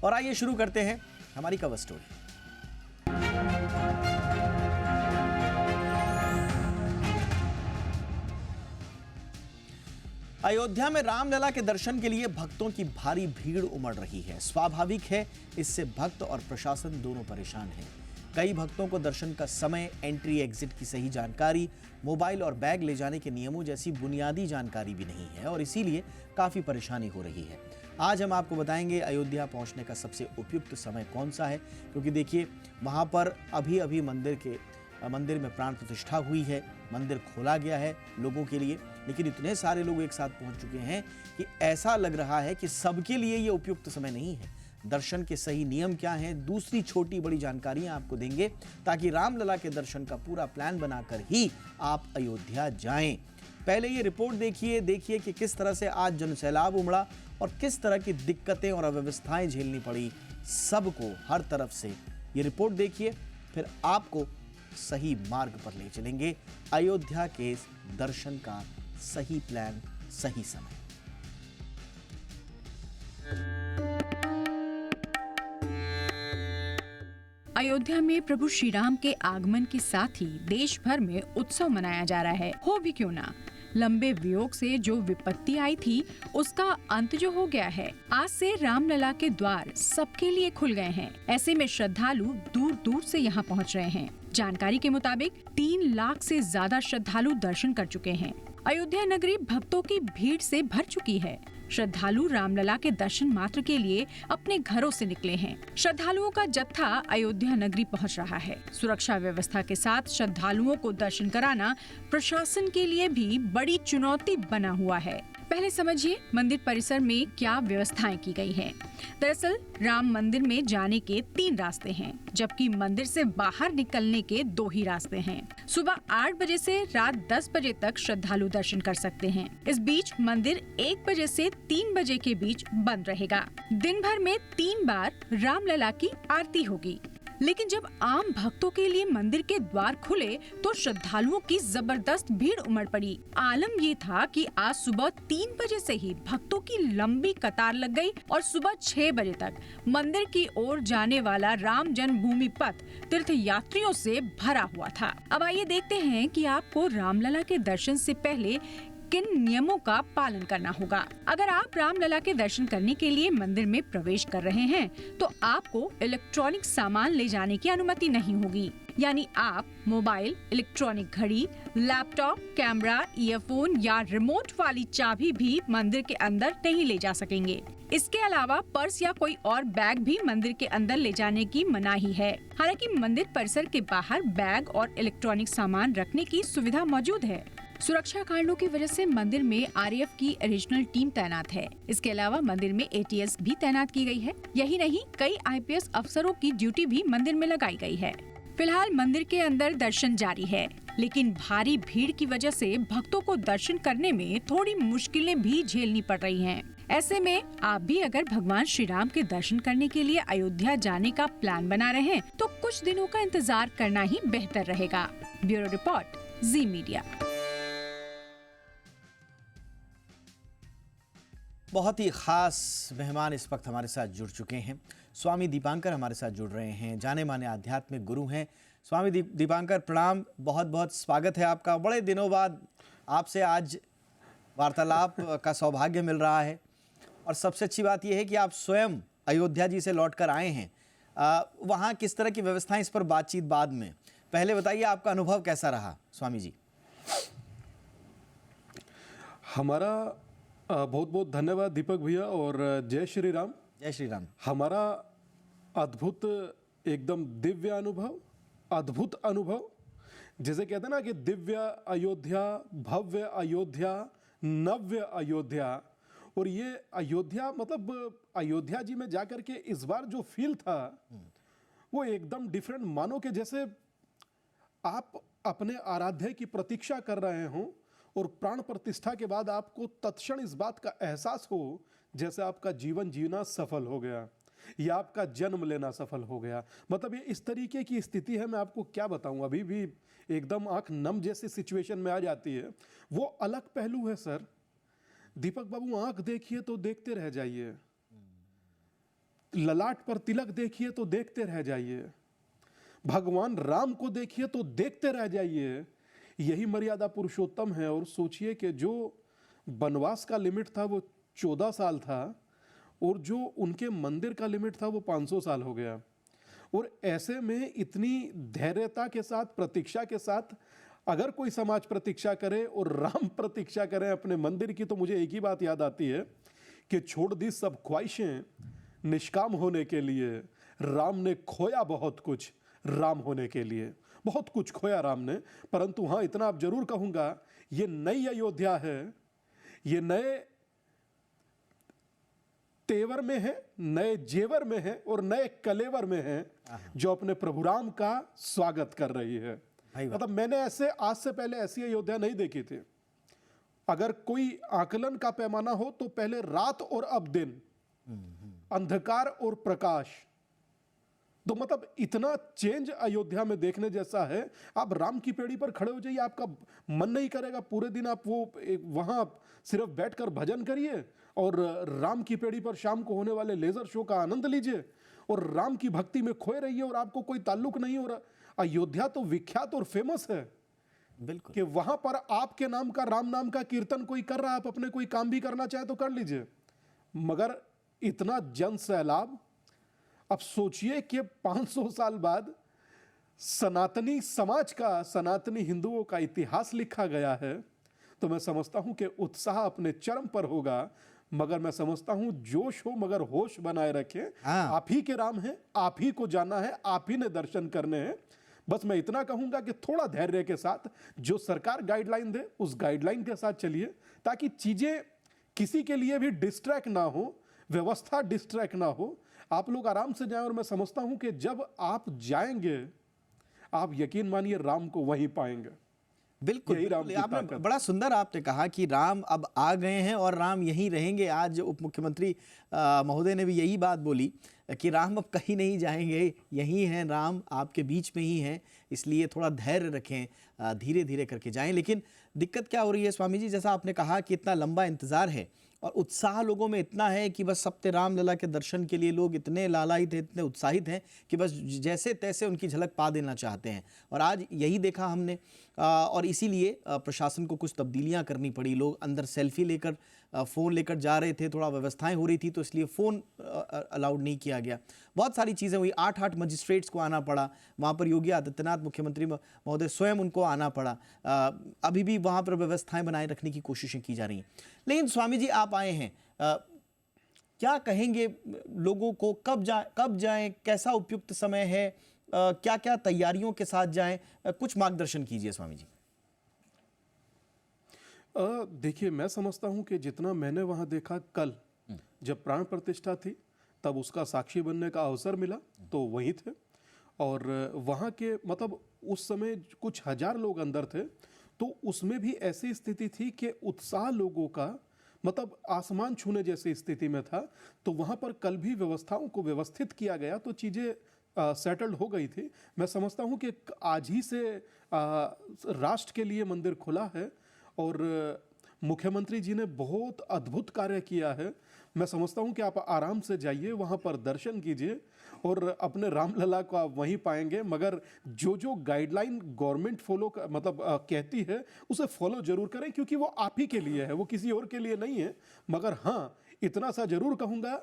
और आइए शुरू करते हैं हमारी कवर स्टोरी। अयोध्या में रामलला के दर्शन के लिए भक्तों की भारी भीड़ उमड़ रही है। स्वाभाविक है, इससे भक्त और प्रशासन दोनों परेशान हैं। कई भक्तों को दर्शन का समय, एंट्री एग्जिट की सही जानकारी, मोबाइल और बैग ले जाने के नियमों जैसी बुनियादी जानकारी भी नहीं है और इसीलिए काफी परेशानी हो रही है। आज हम आपको बताएंगे अयोध्या पहुंचने का सबसे उपयुक्त समय कौन सा है, क्योंकि देखिए वहां पर अभी मंदिर में प्राण प्रतिष्ठा हुई है, मंदिर खोला गया है लोगों के लिए, लेकिन इतने सारे लोग एक साथ पहुंच चुके हैं कि ऐसा लग रहा है कि सबके लिए ये उपयुक्त समय नहीं है। दर्शन के सही नियम क्या हैं, दूसरी छोटी बड़ी जानकारियां आपको देंगे ताकि रामलला के दर्शन का पूरा प्लान बनाकर ही आप अयोध्या जाएं। पहले ये रिपोर्ट देखिए कि किस तरह से आज जनसैलाब उमड़ा और किस तरह की दिक्कतें और अव्यवस्थाएं झेलनी पड़ी सबको हर तरफ से। ये रिपोर्ट देखिए, फिर आपको सही मार्ग पर ले चलेंगे। अयोध्या के दर्शन का सही प्लान, सही समय। अयोध्या में प्रभु श्री राम के आगमन के साथ ही देश भर में उत्सव मनाया जा रहा है। हो भी क्यों ना, लंबे वियोग से जो विपत्ति आई थी उसका अंत जो हो गया है। आज से रामलला के द्वार सबके लिए खुल गए हैं। ऐसे में श्रद्धालु दूर दूर से यहाँ पहुँच रहे हैं। जानकारी के मुताबिक 3 लाख से ज्यादा श्रद्धालु दर्शन कर चुके हैं। अयोध्या नगरी भक्तों की भीड़ से भर चुकी है। श्रद्धालु रामलला के दर्शन मात्र के लिए अपने घरों से निकले हैं। श्रद्धालुओं का जत्था अयोध्या नगरी पहुंच रहा है। सुरक्षा व्यवस्था के साथ श्रद्धालुओं को दर्शन कराना प्रशासन के लिए भी बड़ी चुनौती बना हुआ है। पहले समझिए मंदिर परिसर में क्या व्यवस्थाएं की गई हैं। दरअसल राम मंदिर में जाने के 3 रास्ते हैं, जबकि मंदिर से बाहर निकलने के 2 ही रास्ते हैं। सुबह 8 बजे से रात 10 बजे तक श्रद्धालु दर्शन कर सकते हैं। इस बीच मंदिर 1 बजे से 3 बजे के बीच बंद रहेगा। दिन भर में 3 बार रामलला की आरती होगी। लेकिन जब आम भक्तों के लिए मंदिर के द्वार खुले तो श्रद्धालुओं की जबरदस्त भीड़ उमड़ पड़ी। आलम ये था कि आज सुबह 3 बजे से ही भक्तों की लंबी कतार लग गई और सुबह 6 बजे तक मंदिर की ओर जाने वाला राम जन्मभूमि पथ तीर्थ यात्रियों से भरा हुआ था। अब आइए देखते हैं कि आपको रामलला के दर्शन से पहले किन नियमों का पालन करना होगा। अगर आप रामलला के दर्शन करने के लिए मंदिर में प्रवेश कर रहे हैं तो आपको इलेक्ट्रॉनिक सामान ले जाने की अनुमति नहीं होगी। यानी आप मोबाइल, इलेक्ट्रॉनिक घड़ी, लैपटॉप, कैमरा, ईयरफोन या रिमोट वाली चाबी भी मंदिर के अंदर नहीं ले जा सकेंगे। इसके अलावा पर्स या कोई और बैग भी मंदिर के अंदर ले जाने की मनाही है। हालांकि मंदिर परिसर के बाहर बैग और इलेक्ट्रॉनिक सामान रखने की सुविधा मौजूद है। सुरक्षा कारणों की वजह से मंदिर में आरएएफ की एडिशनल टीम तैनात है। इसके अलावा मंदिर में एटीएस भी तैनात की गई है। यही नहीं, कई आईपीएस अफसरों की ड्यूटी भी मंदिर में लगाई गई है। फिलहाल मंदिर के अंदर दर्शन जारी है, लेकिन भारी भीड़ की वजह से भक्तों को दर्शन करने में थोड़ी मुश्किलें भी झेलनी पड़ रही हैं। ऐसे में आप भी अगर भगवान श्री राम के दर्शन करने के लिए अयोध्या जाने का प्लान बना रहे हैं तो कुछ दिनों का इंतजार करना ही बेहतर रहेगा। ब्यूरो रिपोर्ट, जी मीडिया। बहुत ही खास मेहमान इस वक्त हमारे साथ जुड़ चुके हैं। स्वामी दीपांकर हमारे साथ जुड़ रहे हैं, जाने माने आध्यात्मिक गुरु हैं। स्वामी दीपांकर प्रणाम, बहुत बहुत स्वागत है आपका। बड़े दिनों बाद आपसे आज वार्तालाप का सौभाग्य मिल रहा है और सबसे अच्छी बात यह है कि आप स्वयं अयोध्या जी से लौट कर आए हैं। वहाँ किस तरह की व्यवस्थाएं, इस पर बातचीत बाद में। पहले बताइए आपका अनुभव कैसा रहा स्वामी जी। हमारा बहुत बहुत धन्यवाद दीपक भैया और जय श्री राम। जय श्री राम। हमारा अद्भुत, एकदम दिव्य अनुभव, अद्भुत अनुभव, जैसे कहते हैं ना कि दिव्य अयोध्या, भव्य अयोध्या, नव्य अयोध्या। और ये अयोध्या, मतलब अयोध्या जी में जाकर के इस बार जो फील था वो एकदम डिफरेंट, मानो कि जैसे आप अपने आराध्य की प्रतीक्षा कर रहे हों और प्राण प्रतिष्ठा के बाद आपको तत्क्षण इस बात का एहसास हो जैसे आपका जीवन जीना सफल हो गया या आपका जन्म लेना सफल हो गया। मतलब ये इस तरीके की स्थिति है, मैं आपको क्या बताऊं, अभी भी एकदम आंख नम जैसी सिचुएशन में आ जाती है। वो अलग पहलू है सर। दीपक बाबू, आंख देखिए तो देखते रह जाइए। ललाट पर तिलक देखिए तो देखते रह जाइए, भगवान राम को देखिए तो देखते रह जाइए। यही मर्यादा पुरुषोत्तम है। और सोचिए कि जो वनवास का लिमिट था वो 14 साल था और जो उनके मंदिर का लिमिट था वो 500 साल हो गया। और ऐसे में इतनी धैर्यता के साथ, प्रतीक्षा के साथ अगर कोई समाज प्रतीक्षा करे और राम प्रतीक्षा करें अपने मंदिर की, तो मुझे एक ही बात याद आती है कि छोड़ दी सब ख्वाहिशें निष्काम होने के लिए, राम ने खोया बहुत कुछ राम होने के लिए। बहुत कुछ खोया राम ने, परंतु हाँ इतना आप जरूर कहूंगा, ये नई अयोध्या है, ये नए तेवर में है, नए जेवर में है और नए कलेवर में है, जो अपने प्रभु राम का स्वागत कर रही है। मतलब मैंने ऐसे आज से पहले ऐसी अयोध्या नहीं देखी थी। अगर कोई आकलन का पैमाना हो तो पहले रात और अब दिन, अंधकार और प्रकाश, तो मतलब इतना चेंज अयोध्या में देखने जैसा है। आप राम की पेड़ी पर खड़े हो जाइए, आपका मन नहीं करेगा पूरे दिन आप वो वहां सिर्फ बैठकर भजन करिए और राम की पेड़ी पर शाम को होने वाले लेजर शो का आनंद लीजिए और राम की भक्ति में खोए रहिए और आपको कोई ताल्लुक नहीं हो रहा। अयोध्या तो विख्यात और फेमस है बिल्कुल कि वहां पर आपके नाम का, राम नाम का कीर्तन कोई कर रहा है, आप अपने कोई काम भी करना चाहे तो कर लीजिए। मगर इतना जन सैलाब, अब सोचिए कि 500 साल बाद सनातनी समाज का, सनातनी हिंदुओं का इतिहास लिखा गया है, तो मैं समझता हूं कि उत्साह अपने चरम पर होगा। मगर मैं समझता हूं जोश हो मगर होश बनाए रखें। आप ही के राम हैं, आप ही को जाना है, आप ही ने दर्शन करने हैं। बस मैं इतना कहूंगा कि थोड़ा धैर्य के साथ जो सरकार गाइडलाइन दे उस गाइडलाइन के साथ चलिए, ताकि चीजें किसी के लिए भी डिस्ट्रैक्ट ना हो, व्यवस्था डिस्ट्रैक्ट ना हो, आप लोग आराम से जाएं। और मैं समझता हूं कि जब आप जाएंगे, आप यकीन मानिए राम को वहीं पाएंगे। बिल्कुल, यही राम बिल्कुल। की आपने ताकत। बड़ा सुंदर आपने कहा कि राम अब आ गए हैं और राम यहीं रहेंगे। आज उप मुख्यमंत्री महोदय ने भी यही बात बोली कि राम अब कहीं नहीं जाएंगे, यहीं हैं राम, आपके बीच में ही हैं, इसलिए थोड़ा धैर्य रखें, धीरे धीरे करके जाएं। लेकिन दिक्कत क्या हो रही है स्वामी जी, जैसा आपने कहा कि इतना लंबा इंतजार है और उत्साह लोगों में इतना है कि बस सप्ते राम लला के दर्शन के लिए लोग इतने लालायित हैं, इतने उत्साहित हैं कि बस जैसे तैसे उनकी झलक पा देना चाहते हैं। और आज यही देखा हमने, और इसीलिए प्रशासन को कुछ तब्दीलियां करनी पड़ी। लोग अंदर सेल्फी लेकर, फ़ोन लेकर जा रहे थे, थोड़ा व्यवस्थाएं हो रही थी तो इसलिए फ़ोन अलाउड नहीं किया गया। बहुत सारी चीज़ें हुई, 8 मजिस्ट्रेट्स को आना पड़ा वहाँ पर, योगी आदित्यनाथ मुख्यमंत्री महोदय स्वयं उनको आना पड़ा। अभी भी वहाँ पर व्यवस्थाएं बनाए रखने की कोशिशें की जा रही हैं। लेकिन स्वामी जी आप आए हैं, क्या कहेंगे लोगों को, कब जाएं, कैसा उपयुक्त समय है, क्या क्या तैयारियों के साथ जाएं, कुछ मार्गदर्शन कीजिए स्वामी जी। देखिए, मैं समझता हूं कि जितना मैंने वहां देखा, कल जब प्राण प्रतिष्ठा थी तब उसका साक्षी बनने का अवसर मिला तो वहीं थे। और वहां के मतलब उस समय कुछ हजार लोग अंदर थे, तो उसमें भी ऐसी स्थिति थी कि उत्साह लोगों का मतलब आसमान छूने जैसी स्थिति में था। तो वहां पर कल भी व्यवस्थाओं को व्यवस्थित किया गया तो चीजें सेटल्ड हो गई थी। मैं समझता हूं कि आज ही से राष्ट्र के लिए मंदिर खुला है और मुख्यमंत्री जी ने बहुत अद्भुत कार्य किया है। मैं समझता हूं कि आप आराम से जाइए, वहां पर दर्शन कीजिए और अपने रामलला को आप वहीं पाएंगे। मगर जो जो गाइडलाइन गवर्नमेंट फॉलो मतलब कहती है उसे फॉलो जरूर करें, क्योंकि वो आप ही के लिए है, वो किसी और के लिए नहीं है। मगर हाँ, इतना सा जरूर कहूँगा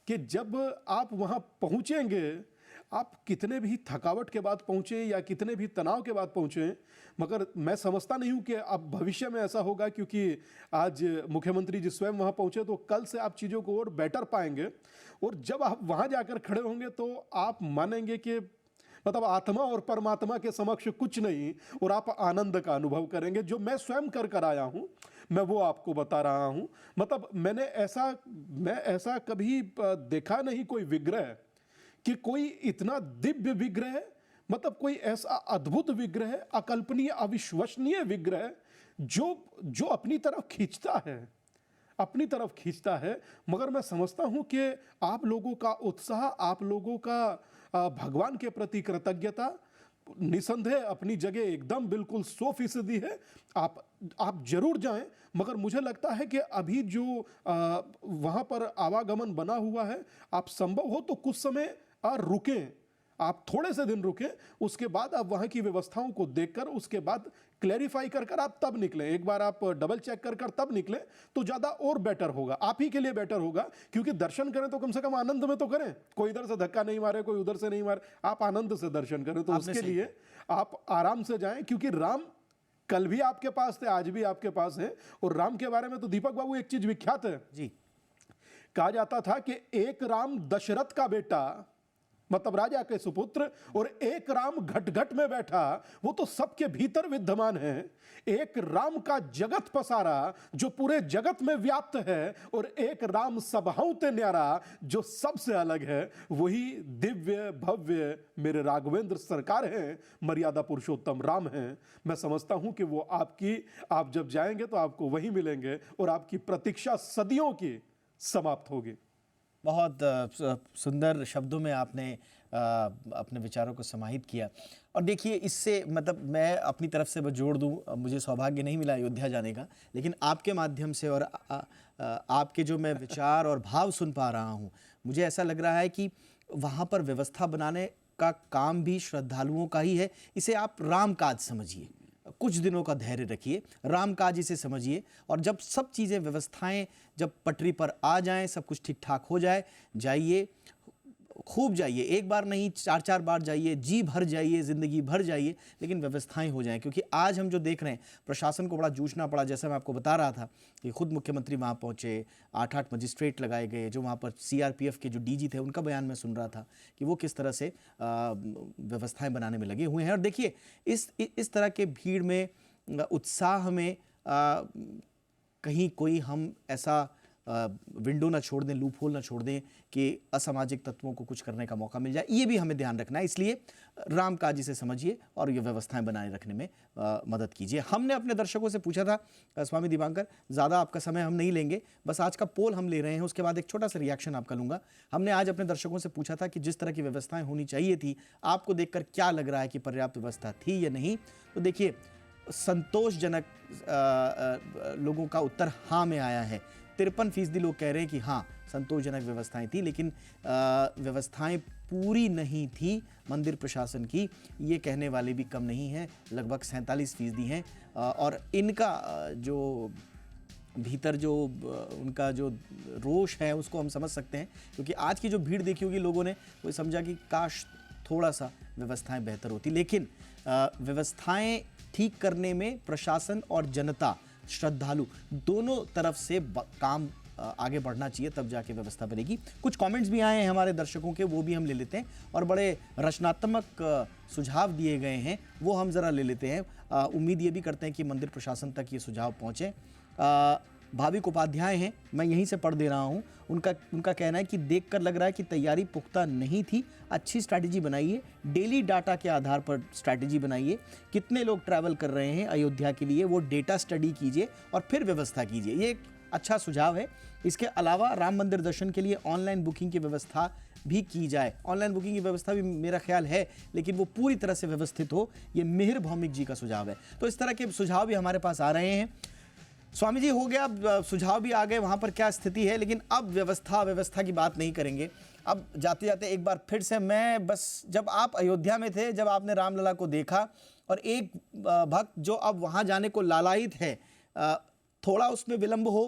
कि जब आप वहाँ पहुँचेंगे, आप कितने भी थकावट के बाद पहुँचे या कितने भी तनाव के बाद पहुँचे, मगर मैं समझता नहीं हूँ कि अब भविष्य में ऐसा होगा, क्योंकि आज मुख्यमंत्री जी स्वयं वहाँ पहुँचे तो कल से आप चीज़ों को और बेटर पाएंगे। और जब आप वहाँ जाकर खड़े होंगे तो आप मानेंगे कि मतलब आत्मा और परमात्मा के समक्ष कुछ नहीं, और आप आनंद का अनुभव करेंगे। जो मैं स्वयं कर आया हूँ, मैं वो आपको बता रहा हूँ। मतलब मैं ऐसा कभी देखा नहीं कोई विग्रह, कि कोई इतना दिव्य विग्रह, मतलब कोई ऐसा अद्भुत विग्रह, अकल्पनीय अविश्वसनीय विग्रह जो अपनी तरफ खींचता है। मगर मैं समझता हूं कि आप लोगों का उत्साह, आप लोगों का भगवान के प्रति कृतज्ञता निसंदेह अपनी जगह एकदम बिल्कुल 100% है। आप जरूर जाएं, मगर मुझे लगता है कि अभी जो वहां पर आवागमन बना हुआ है, आप संभव हो तो कुछ समय रुकें, आप थोड़े से दिन रुकें, उसके बाद आप वहां की व्यवस्थाओं को देखकर उसके बाद क्लैरिफाई कर आप तब निकलें। एक बार आप डबल चेक कर तब निकलें तो ज्यादा और बेटर होगा, आप ही के लिए बेटर होगा। क्योंकि दर्शन करें तो कम से कम आनंद में तो करें, कोई इधर से धक्का नहीं मारे, कोई उधर से नहीं मारे, आप आनंद से दर्शन करें। तो उसके लिए आप आराम से जाएं, क्योंकि राम कल भी आपके पास थे, आज भी आपके पास है। और राम के बारे में तो दीपक बाबू एक चीज विख्यात है जी। कहा जाता था कि एक राम दशरथ का बेटा, मतलब राजा के सुपुत्र, और एक राम घट घट में बैठा, वो तो सबके भीतर विद्यमान है। एक राम का जगत पसारा जो पूरे जगत में व्याप्त है, और एक राम सबहु ते न्यारा जो सबसे अलग है, वही दिव्य भव्य मेरे राघवेंद्र सरकार हैं, मर्यादा पुरुषोत्तम राम हैं। मैं समझता हूं कि वो आप जब जाएंगे तो आपको वही मिलेंगे, और आपकी प्रतीक्षा सदियों की समाप्त होगी। बहुत सुंदर शब्दों में आपने अपने विचारों को समाहित किया। और देखिए, इससे मतलब मैं अपनी तरफ से बस जोड़ दूं, मुझे सौभाग्य नहीं मिला अयोध्या जाने का, लेकिन आपके माध्यम से और आपके जो मैं विचार और भाव सुन पा रहा हूं, मुझे ऐसा लग रहा है कि वहां पर व्यवस्था बनाने का काम भी श्रद्धालुओं का ही है। इसे आप राम काज समझिए, कुछ दिनों का धैर्य रखिए, रामकाज इसे समझिए, और जब सब चीज़ें व्यवस्थाएं जब पटरी पर आ जाएं, सब कुछ ठीक ठाक हो जाए, जाइए, खूब जाइए, एक बार नहीं 4-4 बार जाइए, जी भर जाइए, ज़िंदगी भर जाइए, लेकिन व्यवस्थाएं हो जाएं। क्योंकि आज हम जो देख रहे हैं, प्रशासन को बड़ा जूझना पड़ा। जैसा मैं आपको बता रहा था कि खुद मुख्यमंत्री वहाँ पहुँचे, 8-8 मजिस्ट्रेट लगाए गए, जो वहाँ पर CRPF के जो DG थे उनका बयान मैं सुन रहा था कि वो किस तरह से व्यवस्थाएं बनाने में लगे हुए हैं। और देखिए, इस तरह के भीड़ में, उत्साह में कहीं कोई हम ऐसा विंडो ना छोड़ दें, लूप होल ना छोड़ दें कि असामाजिक तत्वों को कुछ करने का मौका मिल जाए, ये भी हमें ध्यान रखना है। इसलिए राम काज इसे समझिए और ये व्यवस्थाएं बनाए रखने में मदद कीजिए। हमने अपने दर्शकों से पूछा था, स्वामी दिवांकर, ज़्यादा आपका समय हम नहीं लेंगे, बस आज का पोल हम ले रहे हैं, उसके बाद एक छोटा सा रिएक्शन आपका लूँगा। हमने आज अपने दर्शकों से पूछा था कि जिस तरह की व्यवस्थाएं होनी चाहिए थी, आपको देखकर क्या लग रहा है कि पर्याप्त व्यवस्था थी या नहीं? तो देखिए, संतोषजनक लोगों का उत्तर हाँ में आया है। 53% लोग कह रहे हैं कि हाँ, संतोषजनक व्यवस्थाएं थी, लेकिन व्यवस्थाएं पूरी नहीं थी मंदिर प्रशासन की, ये कहने वाले भी कम नहीं हैं, लगभग 47% हैं। और इनका जो भीतर जो उनका जो रोष है उसको हम समझ सकते हैं, क्योंकि आज की जो भीड़ देखी होगी लोगों ने, वो समझा कि काश थोड़ा सा व्यवस्थाएं बेहतर होती। लेकिन व्यवस्थाएं ठीक करने में प्रशासन और जनता, श्रद्धालु, दोनों तरफ से काम आगे बढ़ना चाहिए, तब जाके व्यवस्था बनेगी। कुछ कमेंट्स भी आए हैं हमारे दर्शकों के, वो भी हम ले लेते हैं, और बड़े रचनात्मक सुझाव दिए गए हैं, वो हम ज़रा ले लेते हैं। उम्मीद ये भी करते हैं कि मंदिर प्रशासन तक ये सुझाव पहुँचे। भाविक उपाध्याय हैं, मैं यहीं से पढ़ दे रहा हूं। उनका कहना है कि देखकर लग रहा है कि तैयारी पुख्ता नहीं थी, अच्छी स्ट्रैटेजी बनाइए, डेली डाटा के आधार पर स्ट्रैटेजी बनाइए, कितने लोग ट्रैवल कर रहे हैं अयोध्या के लिए, वो डेटा स्टडी कीजिए और फिर व्यवस्था कीजिए। ये एक अच्छा सुझाव है। इसके अलावा राम मंदिर दर्शन के लिए ऑनलाइन बुकिंग की व्यवस्था भी की जाए। ऑनलाइन बुकिंग की व्यवस्था भी मेरा ख्याल है, लेकिन वो पूरी तरह से व्यवस्थित हो, ये मिहिर भौमिक जी का सुझाव है। तो इस तरह के सुझाव भी हमारे पास आ रहे हैं। स्वामी जी, हो गया, अब सुझाव भी आ गए वहाँ पर क्या स्थिति है, लेकिन अब व्यवस्था की बात नहीं करेंगे। अब जाते जाते एक बार फिर से मैं बस, जब आप अयोध्या में थे, जब आपने रामलला को देखा, और एक भक्त जो अब वहाँ जाने को लालायित है, थोड़ा उसमें विलंब हो,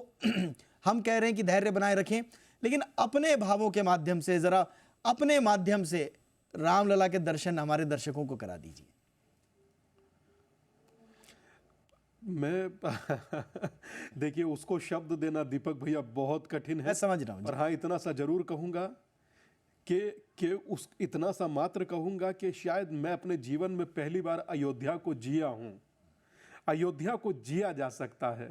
हम कह रहे हैं कि धैर्य बनाए रखें, लेकिन अपने भावों के माध्यम से, ज़रा अपने माध्यम से रामलला के दर्शन हमारे दर्शकों को करा दीजिए। मैं देखिए, उसको शब्द देना दीपक भैया बहुत कठिन है, मैं समझ रहा हूँ। और हाँ, इतना सा जरूर कहूंगा कि इतना सा मात्र कहूंगा कि शायद मैं अपने जीवन में पहली बार अयोध्या को जिया हूं। अयोध्या को जिया जा सकता है,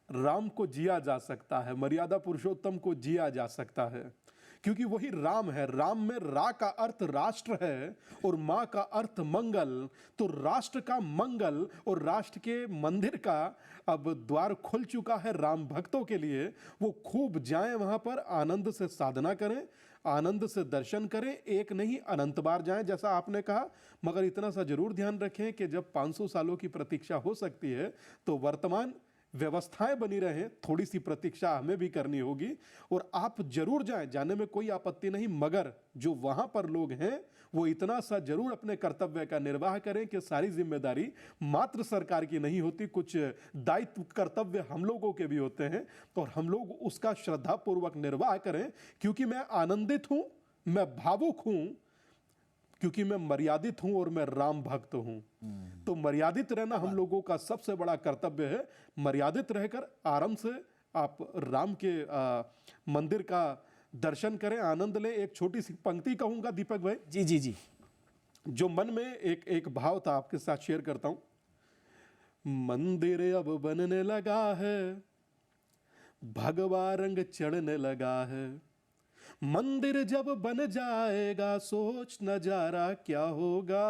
राम को जिया जा सकता है, मर्यादा पुरुषोत्तम को जिया जा सकता है, क्योंकि वही राम है। राम में रा का अर्थ राष्ट्र है और माँ का अर्थ मंगल। तो राष्ट्र का मंगल और राष्ट्र के मंदिर का अब द्वार खुल चुका है राम भक्तों के लिए। वो खूब जाएं, वहां पर आनंद से साधना करें, आनंद से दर्शन करें, एक नहीं अनंत बार जाएं जैसा आपने कहा। मगर इतना सा जरूर ध्यान रखें कि जब 500 सालों की प्रतीक्षा हो सकती है तो वर्तमान व्यवस्थाएं बनी रहें, थोड़ी सी प्रतीक्षा हमें भी करनी होगी। और आप जरूर जाएं, जाने में कोई आपत्ति नहीं, मगर जो वहां पर लोग हैं वो इतना सा जरूर अपने कर्तव्य का निर्वाह करें कि सारी जिम्मेदारी मात्र सरकार की नहीं होती, कुछ दायित्व कर्तव्य हम लोगों के भी होते हैं, तो हम लोग उसका श्रद्धापूर्वक निर्वाह करें। क्योंकि मैं आनंदित हूं, मैं भावुक हूं, क्योंकि मैं मर्यादित हूं और मैं राम भक्त हूं। तो मर्यादित रहना हम लोगों का सबसे बड़ा कर्तव्य है। मर्यादित रहकर आराम से आप राम के मंदिर का दर्शन करें, आनंद लें। एक छोटी सी पंक्ति कहूंगा दीपक भाई, जी जी जी, जो मन में एक भाव था, आपके साथ शेयर करता हूं। मंदिर अब बनने लगा है, भगवा रंग चढ़ने लगा है। मंदिर जब बन जाएगा सोच नजारा क्या होगा।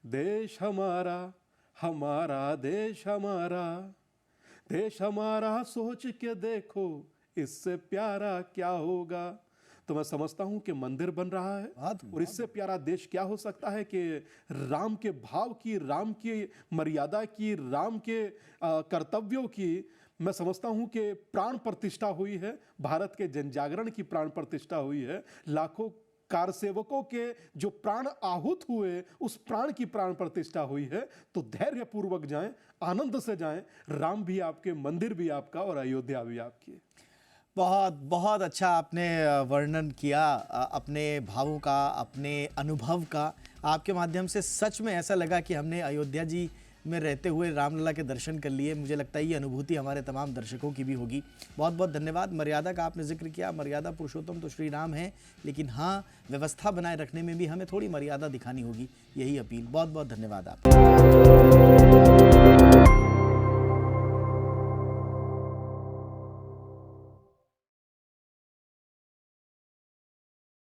देश हमारा, हमारा देश हमारा, देश हमारा सोच के देखो इससे प्यारा क्या होगा। तो मैं समझता हूं कि मंदिर बन रहा है, और इससे प्यारा देश क्या हो सकता है कि राम के भाव की, राम की मर्यादा की, राम के कर्तव्यों की मैं समझता हूं कि प्राण प्रतिष्ठा हुई है। भारत के जन जागरण की प्राण प्रतिष्ठा हुई है। लाखों कार सेवकों के जो प्राण आहूत हुए, उस प्राण की प्राण प्रतिष्ठा हुई है। तो धैर्य पूर्वक जाएं, आनंद से जाएं। राम भी आपके, मंदिर भी आपका और अयोध्या भी आपकी। बहुत बहुत अच्छा आपने वर्णन किया अपने भावों का, अपने अनुभव का। आपके माध्यम से सच में ऐसा लगा कि हमने अयोध्या जी में रहते हुए रामलला के दर्शन कर लिए। मुझे लगता है ये अनुभूति हमारे तमाम दर्शकों की भी होगी। बहुत बहुत धन्यवाद। मर्यादा का आपने जिक्र किया, मर्यादा पुरुषोत्तम तो श्री राम हैं, लेकिन हाँ, व्यवस्था बनाए रखने में भी हमें थोड़ी मर्यादा दिखानी होगी, यही अपील। बहुत बहुत धन्यवाद आप।